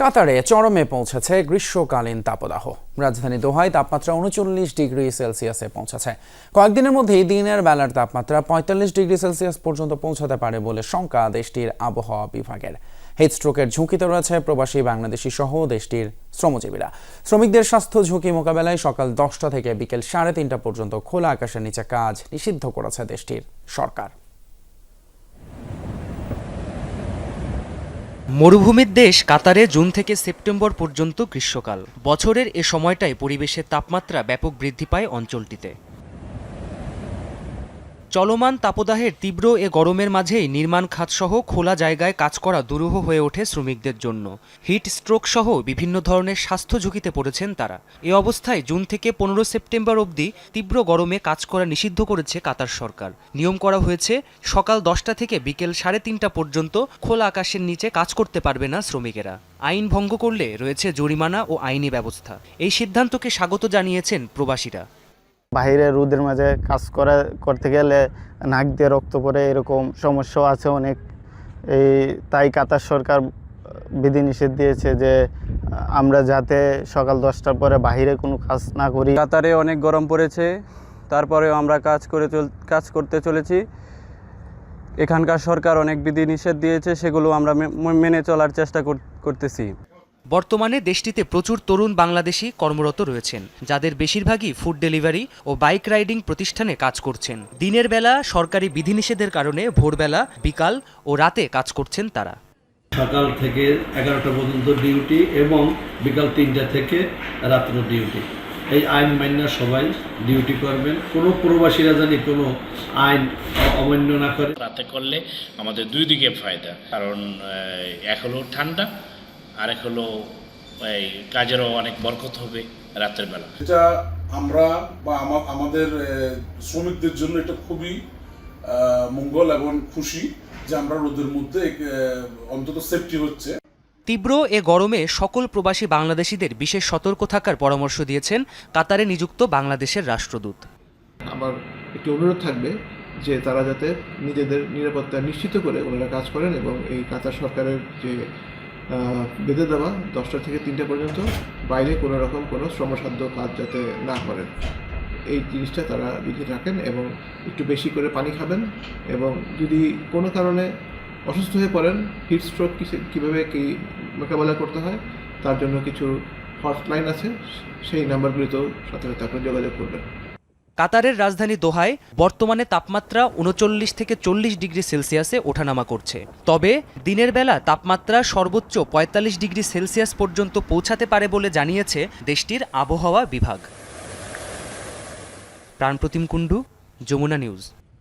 কাতারে চরমে পৌঁছেছে গ্রীষ্মকালীন তাপদাহ। রাজধানী দোহায় তাপমাত্রা ৩৯ ডিগ্রি সেলসিয়াসে পৌঁছেছে। কয়েকদিনের মধ্যেই দিনের বেলার তাপমাত্রা ৪৫ ডিগ্রি সেলসিয়াস পর্যন্ত পৌঁছাতে পারে বলে শঙ্কা দেশটির আবহাওয়া বিভাগের। হিটস্ট্রোকের ঝুঁকিতে রয়েছে প্রবাসী বাংলাদেশি সহ দেশটির শ্রমজীবীরা। শ্রমিকদের স্বাস্থ্য ঝুঁকি মোকাবেলায় সকাল ১০টা থেকে বিকেল ৩:৩০ পর্যন্ত খোলা আকাশের নিচে কাজ নিষিদ্ধ করেছে দেশটির সরকার। মরুভূমির দেশ কাতারে জুন থেকে সেপ্টেম্বর পর্যন্ত গ্রীষ্মকাল। বছরের এ সময়টায় পরিবেশের তাপমাত্রা ব্যাপক বৃদ্ধি পায় অঞ্চলটিতে। চলমান তাপদাহের তীব্র এ গরমের মাঝেই নির্মাণ খাতসহ খোলা জায়গায় কাজ করা দুরূহ হয়ে ওঠে শ্রমিকদের জন্য। হিট স্ট্রোক সহ বিভিন্ন ধরনের স্বাস্থ্য ঝুঁকিতে পড়েছেন তারা। এ অবস্থায় জুন থেকে ১৫ সেপ্টেম্বর অবধি তীব্র গরমে কাজ করা নিষিদ্ধ করেছে কাতার সরকার। নিয়ম করা হয়েছে সকাল ১০টা থেকে বিকেল ৩:৩০ পর্যন্ত খোলা আকাশের নিচে কাজ করতে পারবে না শ্রমিকেরা। আইন ভঙ্গ করলে রয়েছে জরিমানা ও আইনি ব্যবস্থা। এই সিদ্ধান্তকে স্বাগত জানিয়েছেন প্রবাসীরা। বাইরে রোদের মাঝে কাজ করতে গেলে নাক দিয়ে রক্ত পড়ে, এরকম সমস্যাও আছে অনেক। তাই কাতার সরকার বিধিনিষেধ দিয়েছে যে আমরা যাতে সকাল ১০টার পরে বাইরে কোনো কাজ না করি। কাতারে অনেক গরম পড়েছে, তারপরেও আমরা কাজ করতে চলেছি। এখানকার সরকার অনেক বিধিনিষেধ দিয়েছে, সেগুলো আমরা মেনে চলার চেষ্টা করতেছি। বর্তমানে দেশটিতে প্রচুর তরুণ বাংলাদেশি কর্মরত রয়েছেন, যাদের বেশিরভাগই ফুড ডেলিভারি ও বাইক রাইডিং প্রতিষ্ঠানে কাজ করছেন। দিনের বেলা সরকারি বিধিনিষেধের কারণে ভোরবেলা, বিকাল ও রাতে কাজ করছেন তারা। সকাল থেকে 11টা পর্যন্ত ডিউটি এবং বিকাল 3টা থেকে রাত্র ডিউটি। এই আইন মান্য সবাই ডিউটি করবেন। কোনো প্রবাসীরা জানি কোনো আইন অমান্য না করে। রাতে করলে আমাদের দুই দিকে ফায়দা, কারণ এক হলো ঠান্ডা, আর এক হলো কাজেরও অনেক বরকত হবে রাতের বেলা। এটা আমরা বা আমাদের শ্রমিকদের জন্য এটা খুবই মঙ্গল এবং খুশি যে আমরা রোদের মধ্যে অন্তত সেফটি হচ্ছে। তীব্র এ গরমে সকল প্রবাসী বাংলাদেশিদের বিশেষ সতর্ক থাকার পরামর্শ দিয়েছেন কাতারে নিযুক্ত বাংলাদেশের রাষ্ট্রদূত। আমার একটি অনুরোধ থাকবে যে তারা যাতে নিজেদের নিরাপত্তা নিশ্চিত করে ওনারা কাজ করেন এবং এই কাতার সরকারের যে বেঁধে দেওয়া 10টা থেকে 3টা পর্যন্ত বাইরে কোনো রকম কোনো শ্রমসাধ্য কাজ যাতে না করেন, এই জিনিসটা তারা বিধি রাখেন এবং একটু বেশি করে পানি খাবেন। এবং যদি কোনো কারণে অসুস্থ হয়ে পড়েন, হিট স্ট্রোক কীভাবে মোকাবেলা করতে হয় তার জন্য কিছু হটলাইন আছে, সেই নাম্বারগুলিতেও সাথে সাথে আপনি যোগাযোগ করবেন। কাতারের রাজধানী দোহায় বর্তমানে তাপমাত্রা ৩৯ থেকে ৪০ ডিগ্রি সেলসিয়াসে ওঠানামা করছে। তবে দিনের বেলা তাপমাত্রা সর্বোচ্চ ৪৫ ডিগ্রি সেলসিয়াস পর্যন্ত পৌঁছাতে পারে বলে জানিয়েছে দেশটির আবহাওয়া বিভাগ। প্রাণপ্রতিম কুণ্ডু, যমুনা নিউজ।